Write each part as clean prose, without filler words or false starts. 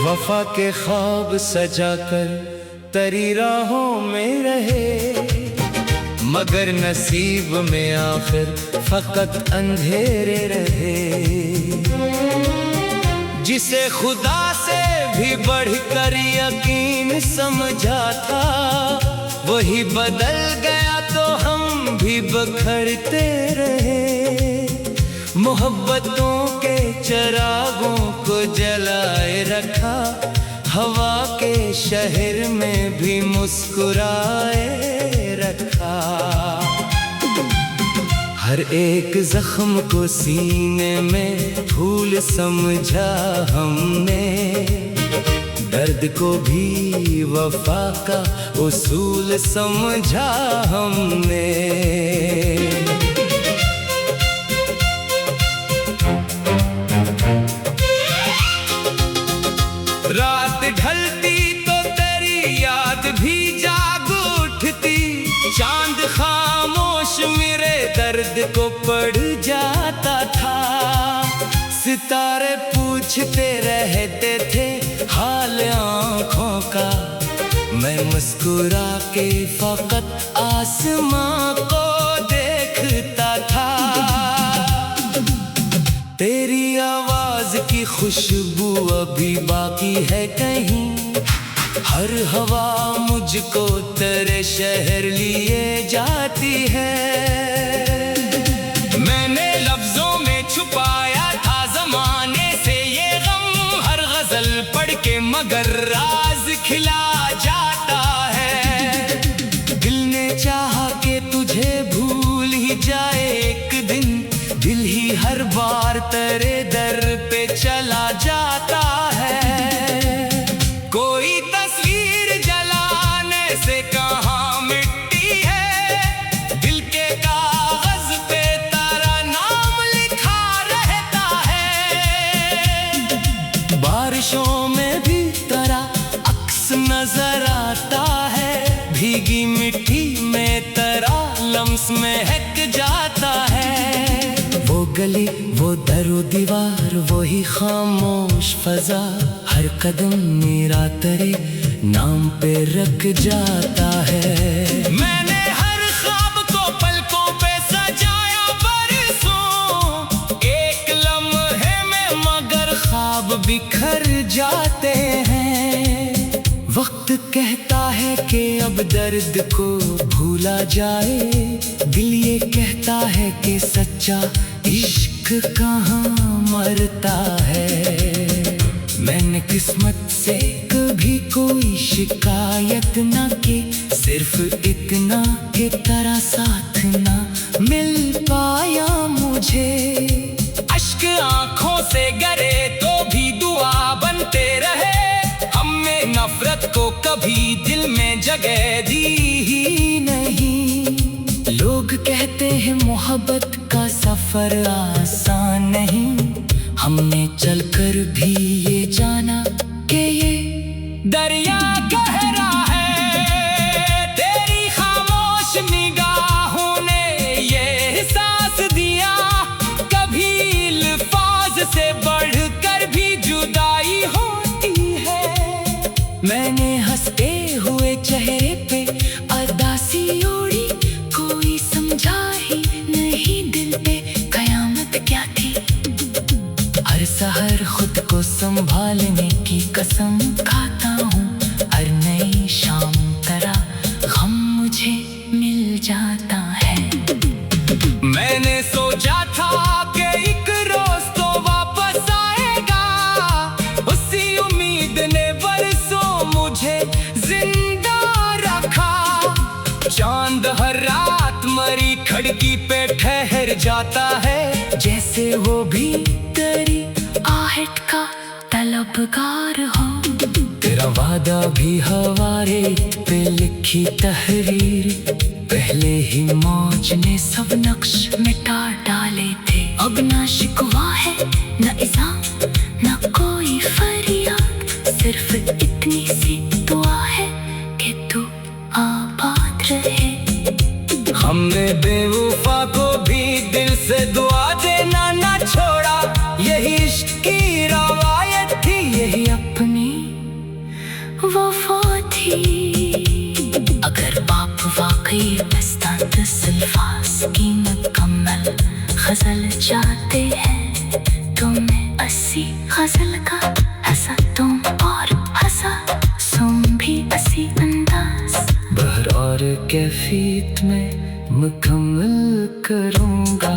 वफा के ख्वाब सजाकर तरी राहों में रहे, मगर नसीब में आखिर फकत अंधेरे रहे। जिसे खुदा से भी बढ़कर यकीन समझा था, वही बदल गया तो हम भी बखरते रहे। मोहब्बतों के चिरागों को जलाए रखा, हवा के शहर में भी मुस्कुराए रखा। हर एक जख्म को सीने में फूल समझा हमने, दर्द को भी वफा का उसूल समझा हमने। रात ढलती तो तेरी याद भी जाग उठती, चांद खामोश मेरे दर्द को पढ़ जाता था। सितारे पूछते रहते थे हाल आँखों का, मैं मुस्कुरा के फकत आसमां को देखता था। तेरी आवाज की खुशबू अभी बाकी है कहीं, हर हवा मुझको तेरे शहर लिए जाती है। मैंने लफ्जों में छुपाया था जमाने से ये गम, हर गजल पढ़ के मगर राज खिला जाता है। दिल ने चाहा कि तुझे भूल ही जाए एक दिन, दिल ही हर बार तेरे दर पे चला जाता है। कोई तस्वीर जलाने से कहाँ मिटती है, दिल के कागज पे तेरा नाम लिखा रहता है। बारिशों में भी तेरा अक्स नजर आता है, भीगी मिट्टी में तेरा लम्स महक जाता है। वो गली, वो दरो दीवार, वही खामोश फजा, हर कदम मेरा तेरे नाम पे रख जाता है। मैंने हर ख्वाब को पलकों पे सजाया बरसों, एक लम्हे में मगर ख्वाब बिखर जाते हैं। वक्त कहता है कि अब दर्द को भूला जाए, दिल ये कहता है कि सच्चा इश्क कहाँ मरता है। मैंने किस्मत से कभी कोई शिकायत ना की, सिर्फ इतना कि तेरा साथ ना मिल पाया मुझे। अश्क आंखों से गिरे तो भी दुआ बनते रहे, हमने नफरत को कभी दिल में जगह दी ही नहीं। लोग कहते हैं मोहब्बत का सफर आसान नहीं, हमने चलकर भी ये जाना कि ये दरिया गहरा है। तेरी खामोश निगाहों ने ये एहसास दिया, कभी अल्फाज से बढ़कर भी जुदाई होती है। मैंने हंसते हुए चेहरे पे उदासी ओढ़ी, कोई समझा ही नहीं दिल पे कयामत क्या थी। हर सहर खुद को संभालने की कसम खाता हूँ, हर नई शाम तेरा गम मुझे मिल जाता है। मैंने सोचा था कि एक रोज तो वापस आएगा, उसी उम्मीद ने बरसों मुझे जिंदा रखा। चांद हर रात मरी खिड़की पे ठहर जाता है, जैसे वो भी तेरी आहट का तलबगार हो। तेरा वादा भी हवारे पे लिखी तहरीर, पहले ही मौज ने सब नक्श मिटा डाले थे। अब ना शिकवा है ना इल्जाम ना कोई फरियाद, सिर्फ इतनी सी दुआ है कि तू आबाद रहे। हमने बेवफा को भी दिल से दुआ देना ना छोड़ा, यही इश्क की रवायत थी, यही अपनी जाते हैं। तुम्हें 80 गजल का हंसा तुम और हंसा सुम भी 80 अंदाज। बहर और कैफियत में मुकम्मल करूँगा।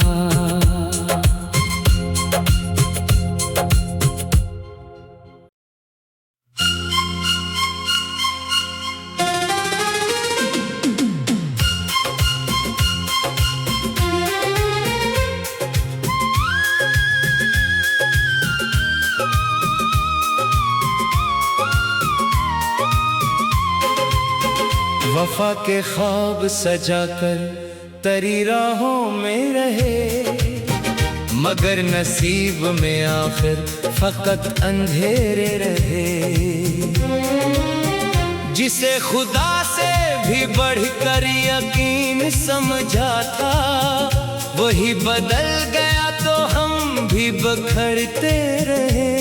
वफा के ख्वाब सजाकर तरी राहों में रहे, मगर नसीब में आखिर फकत अंधेरे रहे। जिसे खुदा से भी बढ़कर यकीन समझा था, वही बदल गया तो हम भी बखरते रहे।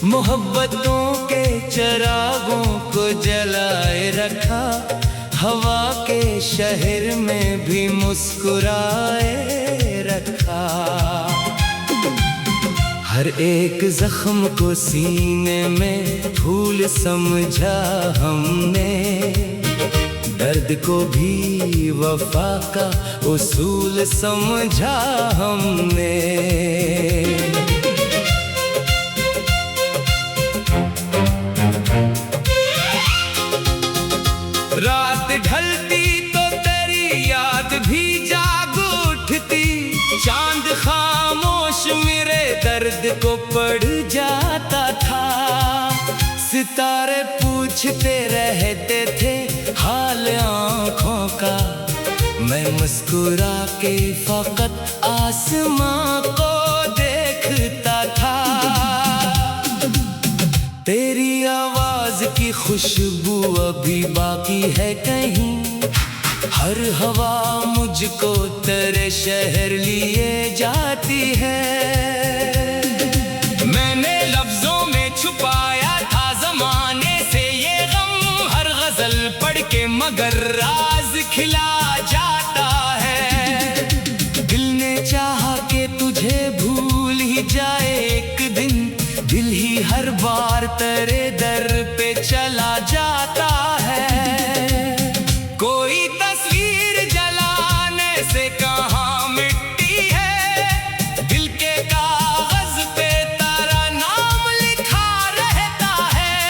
मोहब्बतों के चिरागों को जलाए रखा, हवा के शहर में भी मुस्कुराए रखा। हर एक जख्म को सीने में फूल समझा हमने, दर्द को भी वफा का उसूल समझा हमने। रात ढलती तो तेरी याद भी जाग उठती, चांद खामोश मेरे दर्द को पढ़ जाता था। सितारे पूछते रहते थे हाल आँखों का, मैं मुस्कुरा के फकत आसमां को देखता था। तेरी आवाज की खुशबू अभी बाकी है कहीं, हर हवा मुझको तेरे शहर लिए जाती है। मैंने लफ्जों में छुपाया था जमाने से ये गम, हर गजल पढ़ के मगर राज खिला जाता है। दिल ने चाहा कि तुझे भूल ही जाए एक दिन, दिल ही हर बार तेरे दर पे चला जाता है। कोई तस्वीर जलाने से कहाँ मिटती है, दिल के कागज पे तेरा नाम लिखा रहता है।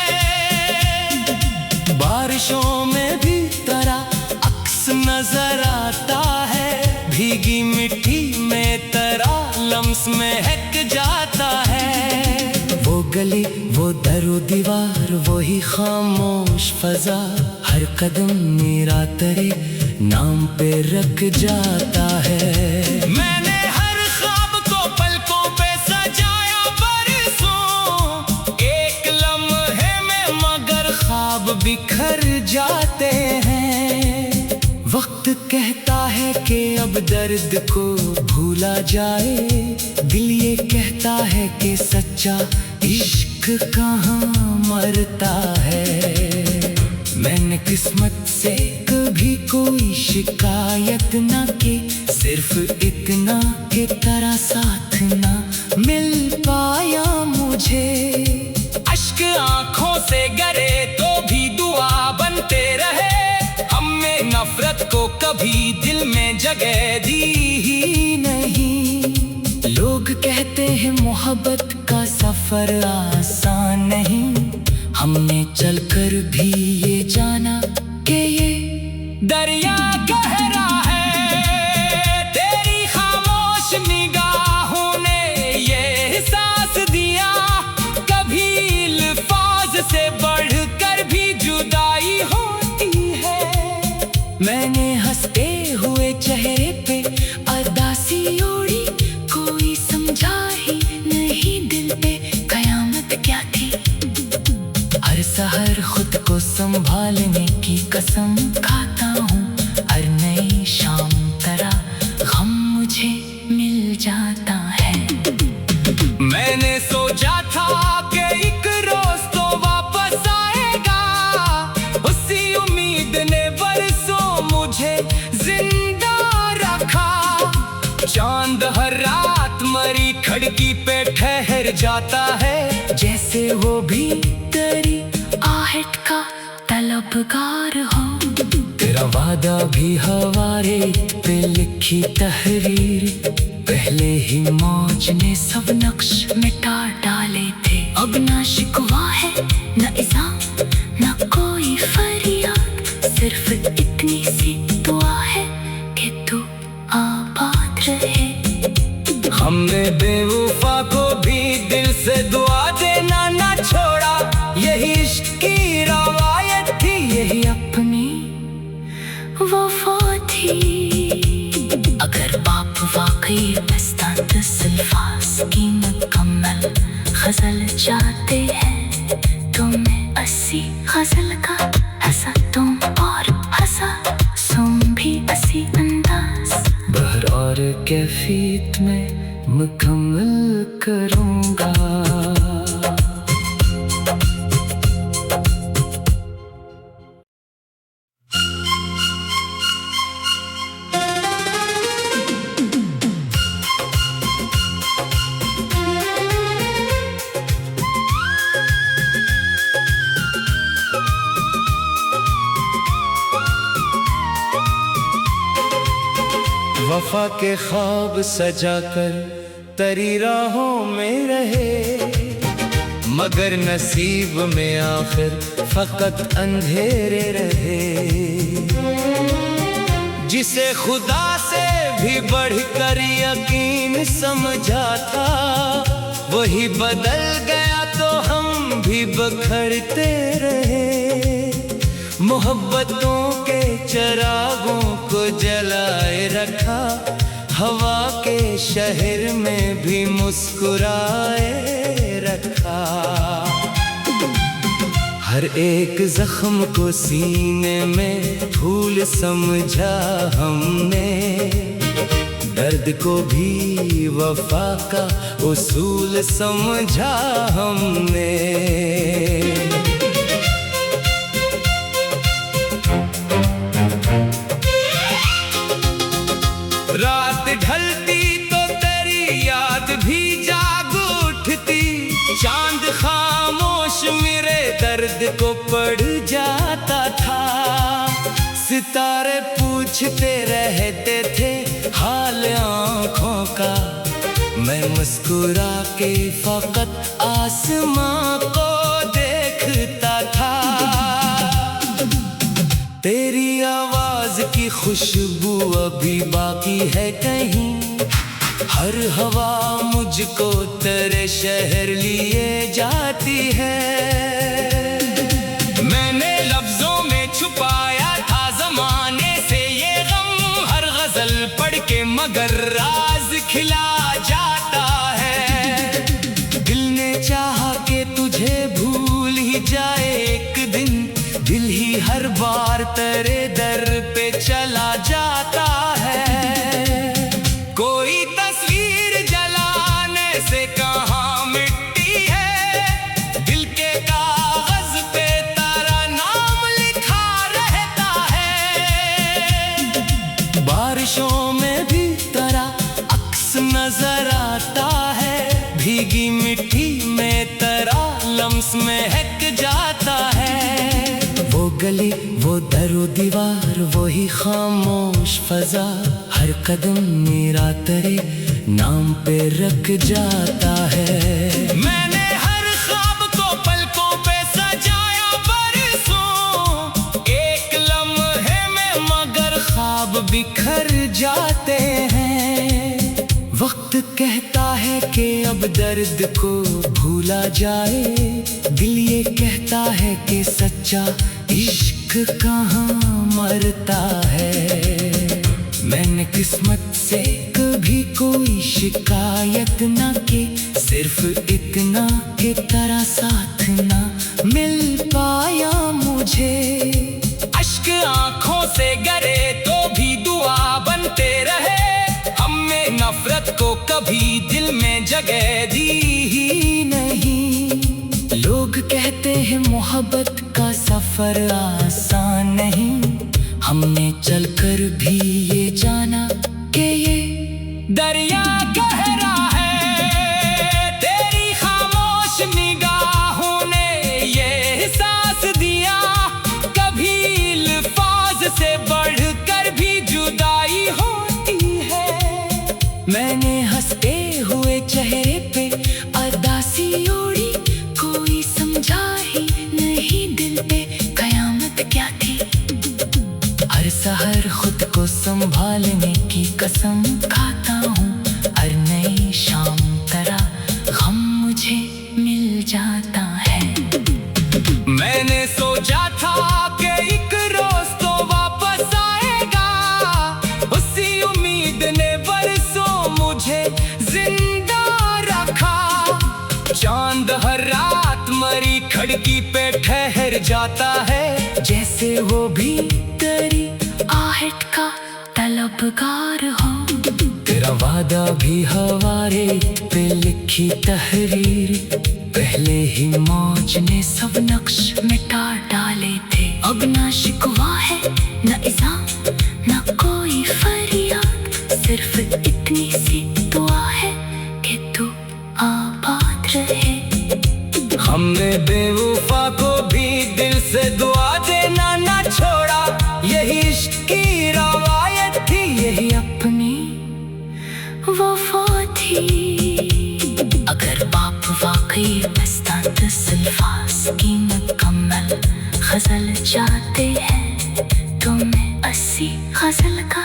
बारिशों में भी तेरा अक्स नजर आता है, भीगी मिट्टी में तेरा लम्स महक जाता है। वो गली वो दरो दीवार वही खामोश फजा, हर कदम मेरा तेरे नाम पे रख जाता है। मैंने हर ख्वाब को पलकों पे सजाया बरसों, एक लम्हे में मगर ख्वाब बिखर जाते हैं। वक्त कहता है कि अब दर्द को भूला जाए, दिल ये कहता है कि सच्चा इश्क कहाँ मरता है। मैंने किस्मत से कभी कोई शिकायत ना की, सिर्फ इतना कि तेरा साथ ना मिल पाया मुझे। अश्क आंखों से गिरे तो भी दुआ बनते रहे, हमने नफरत को कभी दिल में जगह दी ही नहीं। लोग कहते हैं मोहब्बत का सफर आसान नहीं, हमने चलकर भी ये जाना कि ये दरिया गहरा है। तेरी खामोश निगाहों ने ये एहसास दिया, कभी अल्फाज से बढ़कर भी जुदाई होती है। मैंने हंसते हुए चेहरे पे अदासी ओढ़ी, कोई समझा ही नहीं दिल पे कयामत क्या थी। हर सहर खुद को संभालने की कसम खाता हूँ, हर नई शाम तेरा गम मुझे मिल जाता है। मैंने सोचा था कि एक रोज तो वापस आएगा, उसी उम्मीद ने बरसों मुझे जिंदा रखा। चांद हर रात मरी खिड़की पे ठहर जाता है, जैसे वो भी तेरी आहट का तलबगार हो। तेरा वादा भी हवारे पे लिखी तहरीर, पहले ही मौज ने सब नक्श मिटा डाले थे। अब ना शिकवा है न इल्जाम न कोई फरियाद, सिर्फ इतनी सी दुआ है कि तू आबाद रहे। हमने बेवफा को भी दिल से दुआ देना ना छोड़ा, यही इश्क की रवायत थी, यही अपनी वफा थी। अगर बाप वाकई मस्ताद अल्फाज की मुकम्मल गजल चाहते हैं, तो मैं 80 गजल का हंसा तुम और हंसा सुम भी 80 अंदाज। बहर और कैफियत में मुकम्मल करूँगा। वफा के ख्वाब सजाकर तरी राहों में रहे, मगर नसीब में आखिर फकत अंधेरे रहे। जिसे खुदा से भी बढ़कर यकीन समझा था, वही बदल गया तो हम भी बखरते रहे। मोहब्बतों के चरागों को जलाए रखा, हवा के शहर में भी मुस्कुराए रखा। हर एक जख्म को सीने में फूल समझा हमने, दर्द को भी वफा का उसूल समझा हमने। रात ढलती तो तेरी याद भी जाग उठती, चांद खामोश मेरे दर्द को पढ़ जाता था। सितारे पूछते रहते थे हाल आँखों का, मैं मुस्कुरा के फकत आसमां को देखता था। तेरी आवाज की खुशबू अभी बाकी है कहीं, हर हवा मुझको तेरे शहर लिए जाती है। मैंने लफ्जों में छुपाया था जमाने से ये गम, हर गजल पढ़ के मगर राज खिला जाता है। दिल ने चाहा कि तुझे भूल ही जाए एक दिन, दिल ही हर बार तेरे दर पे चला जाता है। कोई तस्वीर जलाने से कहाँ मिटती है, दिल के कागज पे तेरा नाम लिखा रहता है। बारिशों में भी तेरा अक्स नजर आता है, भीगी मिट्टी में तेरा लम्स महक जाता है। वो गली वो दरो दीवार वही खामोश फजा, हर कदम मेरा तेरे नाम पे रख जाता है। मैंने हर ख्वाब को पलकों पे सजाया बरसों, एक लम्हे में मगर ख्वाब बिखर जाते हैं। वक्त कहता है कि अब दर्द को भूला जाए, दिल ये कहता है कि सच्चा इश्क कहाँ मरता है। मैंने किस्मत से कभी कोई शिकायत न की, सिर्फ इतना कि तेरा साथ ना मिल पाया मुझे। अश्क आंखों से गिरे तो भी दुआ बनते रहे, हमने नफरत को कभी दिल में जगह दी ही नहीं। लोग कहते हैं मोहब्बत का सफर आसान नहीं, हमने चलकर भी ये जाना कि ये दरिया गहरा है। चेहरे पे अदासी ओढ़ी, कोई समझा ही नहीं दिल पे कयामत क्या थी। हर सहर खुद को संभालने की कसम खाता हूँ, हर नई शाम तरह गम मुझे मिल जाता है। मैंने सोचा था कि एक रोज तो वापस आएगा, उसी उम्मीद ने बरसों मुझे जिंदा रखा। चांद हर रात मरी खिड़की पे ठहर जाता है, जैसे वो भी तेरी आहट का तलबगार हो। तेरा वादा भी हवारे पे लिखी तहरीर, पहले ही मौज ने सब नक्श मिटा डाले थे। अब ना शिकवा है न इल्जाम न कोई फरियाद, सिर्फ इतनी सी दुआ है कि तू आबाद रहे। हमने बेवफा को भी दिल से दुआ देना ना छोड़ा, यही इश्क की रवायत थी, यही अपनी वफा थी। अगर बाप वाकई मस्तान अल्फाज की मुकम्मल गजल चाहते हैं, तो मैं 80 गजल का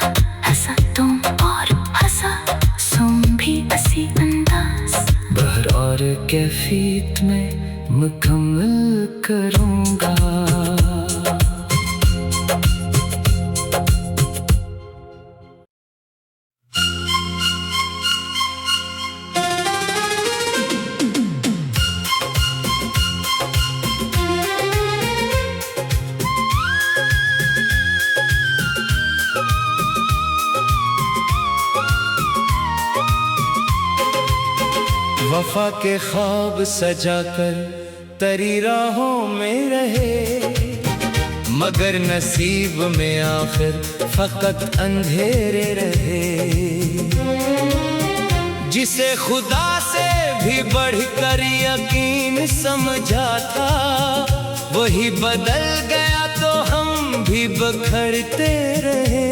हंसा तुम और हंसा सुम भी 80 अंदाज। बहर और कैफियत में मुकम्मल करूँगा। वफा के ख्वाब सजाकर तरी राहों में रहे, मगर नसीब में आखिर फकत अंधेरे रहे। जिसे खुदा से भी बढ़कर यकीन समझा था, वही बदल गया तो हम भी बखरते रहे।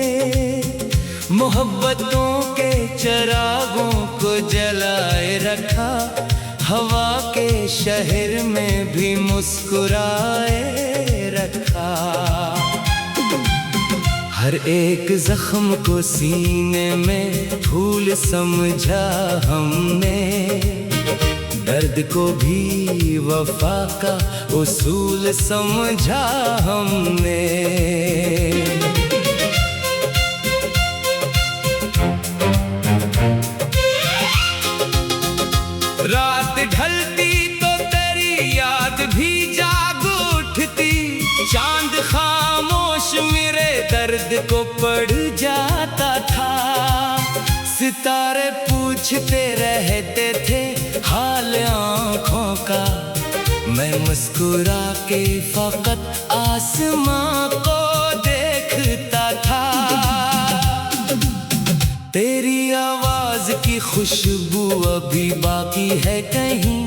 मोहब्बतों के चरागों को जलाए रखा, हवा के शहर में भी मुस्कुराए रखा। हर एक जख्म को सीने में फूल समझा हमने, दर्द को भी वफा का उसूल समझा हमने। रात ढलती तो तेरी याद भी जाग उठती, चांद खामोश मेरे दर्द को पढ़ जाता था। सितारे पूछते रहते थे हाल आँखों का, मैं मुस्कुरा के फकत आसमां को देखता था। तेरी आवाज की खुशबू अभी बाकी है कहीं,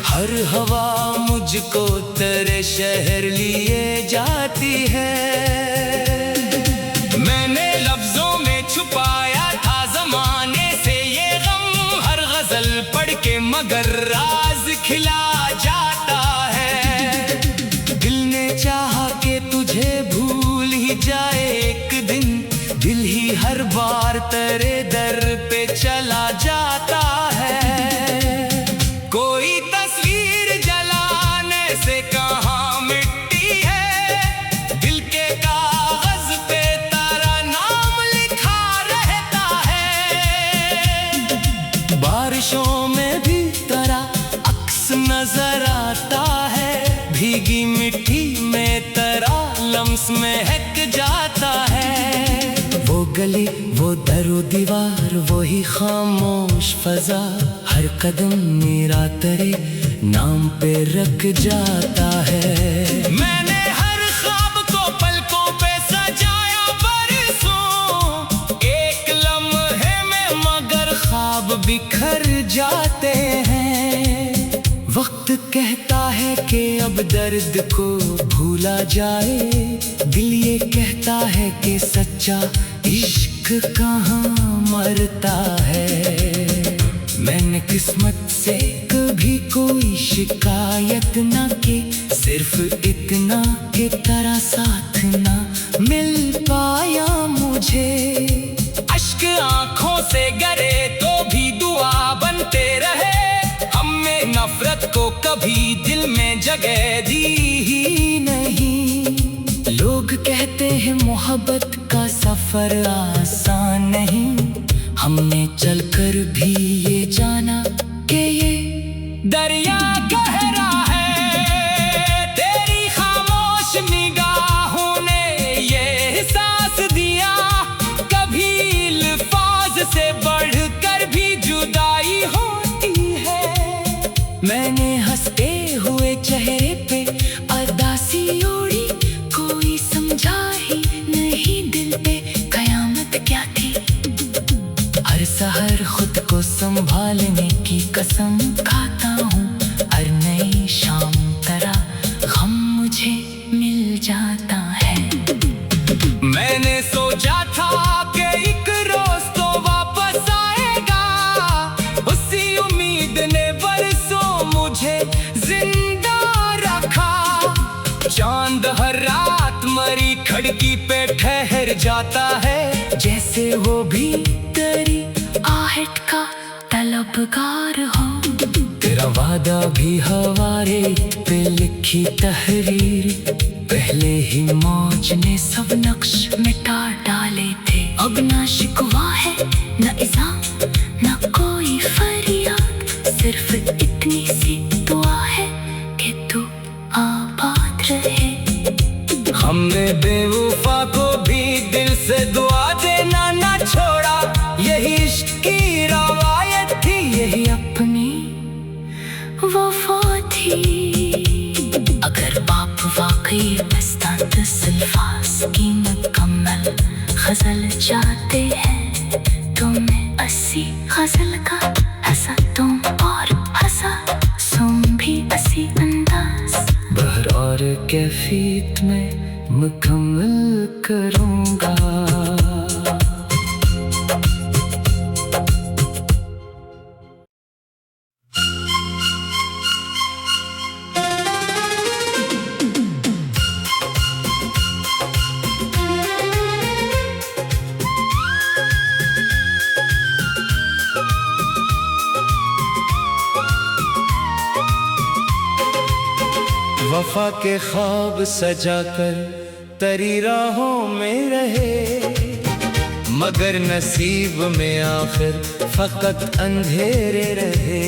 हर हवा मुझको तेरे शहर लिए जाती है। मैंने लफ्जों में छुपाया था जमाने से ये गम, हर गजल पढ़ के मगर राज खिला जाता है। दिल ने चाहा कि तुझे भूल ही जाए एक दिन, दिल ही हर बार तेरे दर पे चला जाता है। कोई तस्वीर जलाने से कहाँ मिटती है, दिल के कागज पे तेरा नाम लिखा रहता है। बारिशों में भी तेरा अक्स नजर आता है, भीगी मिट्टी में तेरा लम्स महक जाता है। वो गली वो दरो दीवार वही खामोश फजा, हर कदम मेरा तेरे नाम पे रख जाता है। मैंने हर ख्वाब को पलकों पे सजाया बरसों, एक लम्हे में मगर ख्वाब बिखर जाते हैं। वक्त कहता है कि अब दर्द को भूला जाए, दिल ये कहता है कि सच्चा इश्क कहाँ मरता है। मैंने किस्मत से कभी कोई शिकायत ना की, सिर्फ इतना कि तेरा साथ ना मिल पाया मुझे। अश्क आंखों से गिरे तो भी दुआ बनते रहे, हमने नफरत को कभी दिल में जगह दी ही नहीं। लोग कहते हैं मोहब्बत का सफर आसान नहीं, हमने चलकर भी ये जाना कि ये दरिया गहरा है। तेरी खामोश निगाहों ने ये एहसास दिया, कभी अल्फाज से बढ़कर भी जुदाई होती है। मैंने हंसते हुए चेहरे पे उदासी ओढ़ी, कोई समझा ही नहीं दिल पे कयामत क्या थी। हर सहर खुद को संभालने की कसम खाता हूँ, हर नई शाम तरह गम मुझे मिल जाता है। मैंने सोचा था कि एक रोज तो वापस आएगा, उसी उम्मीद ने बरसों मुझे जिंदा रखा। चांद हर रात मरी खिड़की पे ठहर जाता है, जैसे वो भी तेरी आहट का तलबगार हो। तेरा वादा भी हवारे पे लिखी तहरीर, पहले ही मौज ने सब नक्श मिटा डाले थे। अब ना शिकवा है ना इज़ा ना कोई फरियाद, सिर्फ इतनी सी दुआ है कि तू आबाद रहे। हमने बेवफा को भी दिल से दुआ देना ना छोड़ा, यही इश्क की रवायत थी, यही अपनी वफा थी। अगर बाप वाकई बस्तान अल्फाज की मुकम्मल गजल चाहते हैं, तो मैं 80 गजल का हंसा तुम और हंसा सुम भी 80 अंदाज, बहर और कैफियत में मुकम्मल करूँगा। वफा के ख्वाब सजाकर तेरी राहों में रहे, मगर नसीब में आखिर फकत अंधेरे रहे।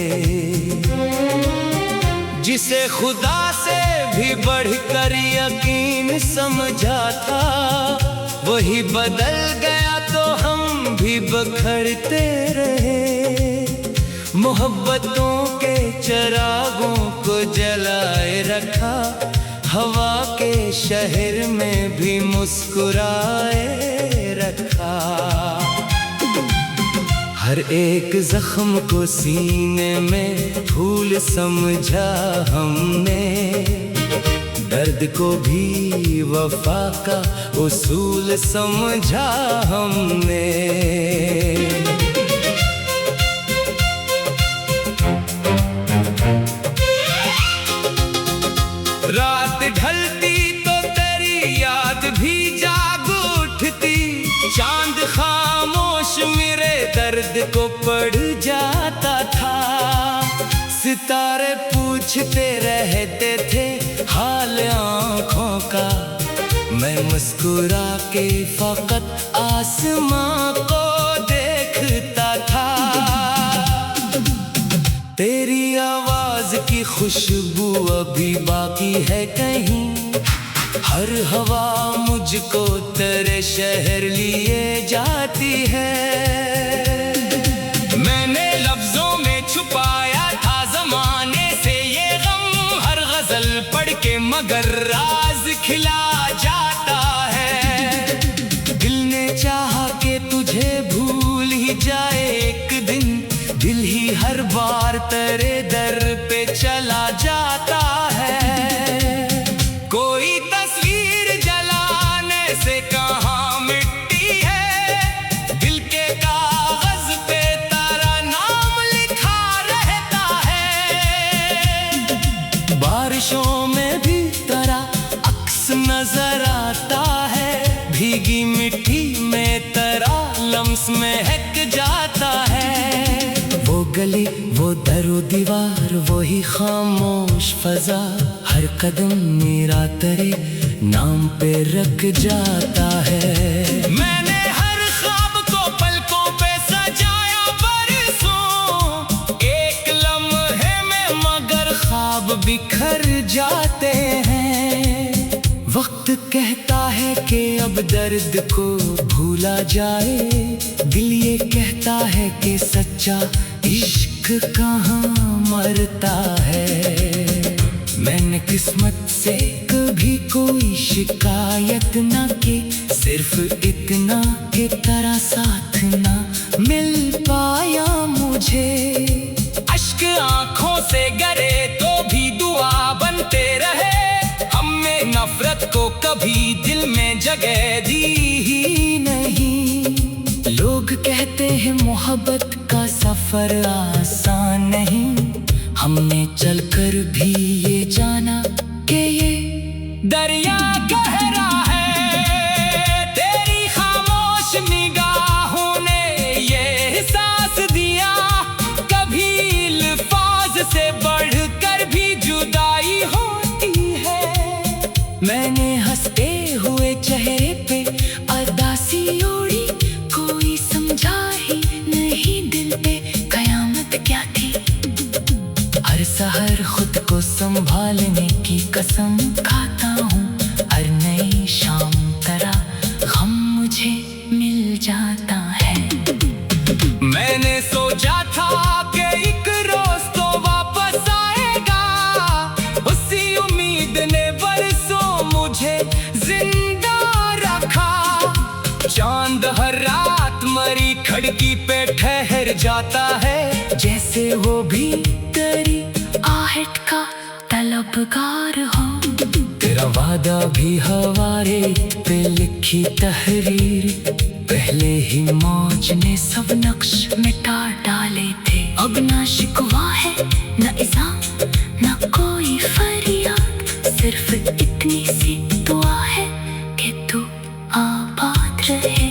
जिसे खुदा से भी बढ़कर यकीन समझा था, वही बदल गया तो हम भी बखरते रहे। मोहब्बतों के चिरागों को जलाए रखा, हवा के शहर में भी मुस्कुराए रखा। हर एक जख्म को सीने में फूल समझा हमने, दर्द को भी वफा का उसूल समझा हमने। रात ढलती तो तेरी याद भी जाग उठती, चांद खामोश मेरे दर्द को पढ़ जाता था। सितारे पूछते रहते थे हाल आँखों का, मैं मुस्कुरा के फकत आसमां को देखता था। तेरी आवाज की खुशबू अभी बाकी है कहीं, हर हवा मुझको तेरे शहर लिए जाती है। मैंने लफ्जों में छुपाया था जमाने से ये गम, हर गजल पढ़ के मगर राज खिला जाता है। दिल ने चाहा कि तुझे भूल ही जाए एक दिन, दिल ही हर बार तेरे दर पे चला जाता है। कोई तस्वीर जलाने से कहाँ मिटती है, दिल के कागज पे तेरा नाम लिखा वो दरो दीवार, वही खामोश फजा, हर कदम मेरा तेरे नाम पे रख जाता है। मैंने हर ख्वाब को पलकों पे सजाया बरसों, एक लम्हे में मगर ख्वाब बिखर जाते हैं। वक्त कहता है कि अब दर्द को भूला जाए, दिल ये कहता है कि सच्चा इश्क कहाँ मरता है। मैंने किस्मत से कभी कोई शिकायत ना की, सिर्फ इतना कि तेरा साथ ना मिल पाया मुझे। अश्क आंखों से गिरे तो भी दुआ बनते रहे, हमने नफरत को कभी दिल में जगह दी ही नहीं। लोग कहते हैं मोहब्बत का सफर आसान नहीं, हमने चलकर भी ये जाना कि ये दरिया गहरा है। तेरी खामोश निगाहों ने ये एहसास दिया, कभी अल्फाज से बढ़कर भी जुदाई होती है। मैंने हंसते हुए चेहरे पे उदासी ओढ़ी, कोई समझा ही नहीं दिल पे कयामत क्या थी। हर सहर खुद को संभालने की कसम खाता हूँ, हर नई शाम तेरा गम मुझे मिल जाता है। मैंने सोचा था कि एक रोज तो वापस आएगा, उसी उम्मीद ने बरसों मुझे जिंदा रखा। चांद हर रात मरी खिड़की पे ठहर जाता है, जैसे वो भी तेरी आहट का तलबगार हो। तेरा वादा भी हवारे पे लिखी तहरीर, पहले ही मौज ने सब नक्श मिटा डाले थे। अब ना शिकवा है न इज़ा न कोई फरियाद, सिर्फ इतनी सी दुआ है कि तू आबाद रहे।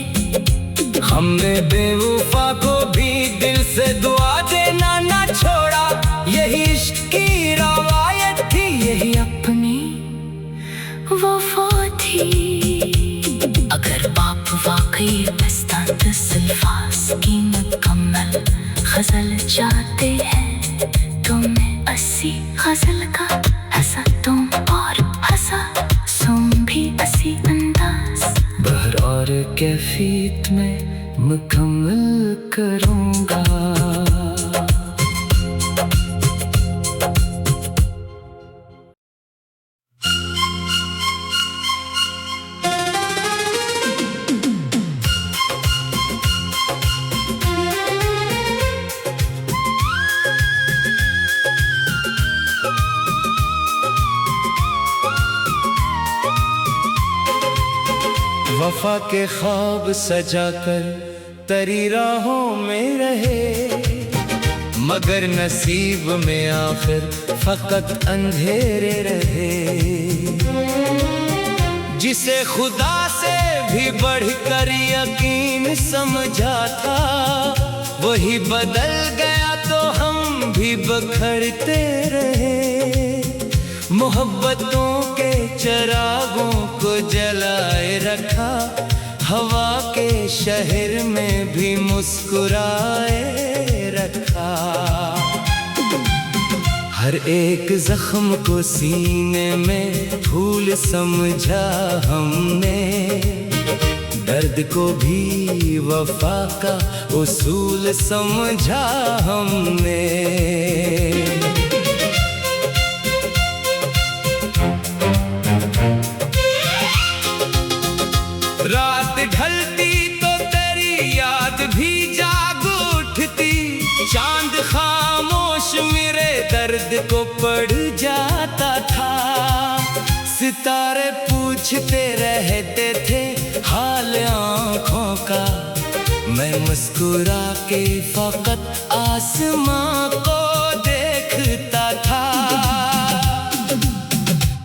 हमने बेवफा को भी दिल से दुआ देना ना छोड़ा, यही इश्क की रवायत थी, यही अपनी वफा थी। अगर बाप वाकई बस्तांत अल्फाज की मुकम्मल गजल चाहते हैं, तो मैं 80 गजल का हंसा तुम और हंसा सुम भी 80 अंदाज, बहर और कैफियत में मुकम्मल करूँगा। वफा के ख्वाब सजाकर तेरी राहों में रहे, मगर नसीब में आखिर फकत अंधेरे रहे। जिसे खुदा से भी बढ़कर यकीन समझा था, वही बदल गया तो हम भी बखरते रहे। मोहब्बतों के चिरागों को जलाए रखा, हवा के शहर में भी मुस्कुराए रखा। हर एक जख्म को सीने में फूल समझा हमने, दर्द को भी वफा का उसूल समझा हमने। रात ढलती तो तेरी याद भी जाग उठती, चांद खामोश मेरे दर्द को पढ़ जाता था। सितारे पूछते रहते थे हाल आँखों का, मैं मुस्कुरा के फकत आसमां को देखता था।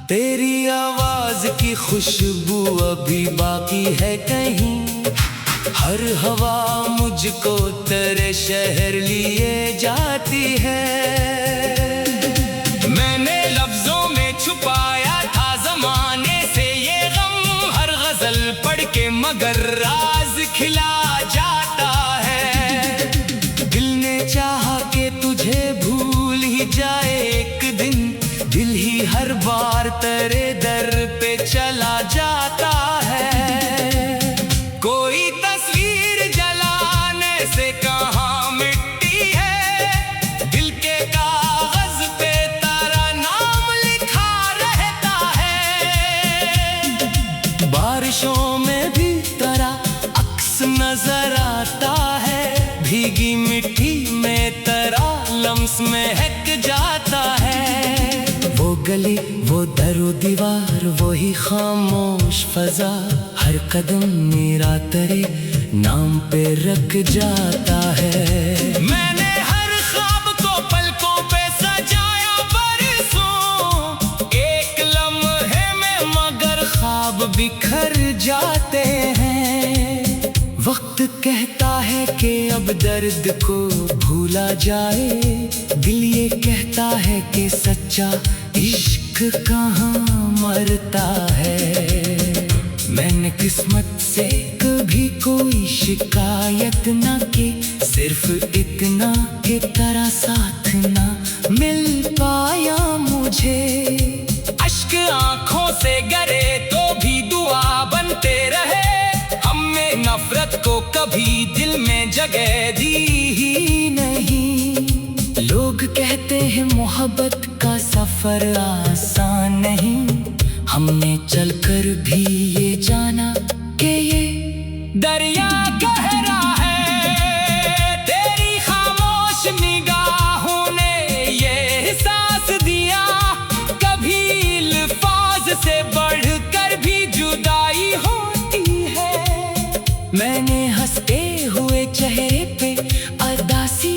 तेरी आवाज की खुशबू अभी बाकी है कहीं, हर हवा मुझको तेरे शहर लिए जाती है। मैंने लफ्जों में छुपाया था जमाने से ये गम, हर गजल पढ़ के मगर राज खिला जाता है। दिल ने चाहा कि तुझे भूल ही जाए एक दिन, दिल ही हर बार तेरे दर पे चला जाता है। कोई तस्वीर जलाने से कहाँ मिटती है, दिल के कागज पे तेरा नाम लिखा रहता है। बारिशों में भी तेरा अक्स नजर आता है, भीगी मिट्टी में तेरा लम्स महक जाता है। वो गली, वो दरो दीवार, वही खामोश फजा, हर कदम मेरा तेरे नाम पे रख जाता है। मैंने हर ख्वाब को पलकों पे सजाया बरसों, एक लम्हे में मगर ख्वाब बिखर जाते हैं। वक्त कहता है कि अब दर्द को भूला जाए, दिल ये कहता है कि सच्चा इश्क कहाँ मरता है। मैंने किस्मत से कभी कोई शिकायत ना की, सिर्फ इतना कि तेरा साथ ना मिल पाया मुझे। अश्क आंखों से गिरे तो भी दुआ बनते रहे, हमने नफरत को कभी दिल में जगह दी ही नहीं। लोग कहते हैं मोहब्बत का सफर आसान नहीं, हमने चलकर भी ये जाना कि ये दरिया गहरा है। तेरी खामोश निगाहों ने ये एहसास दिया, कभी अल्फाज से बढ़कर भी जुदाई होती है। मैंने हंसते हुए चेहरे पे अदासी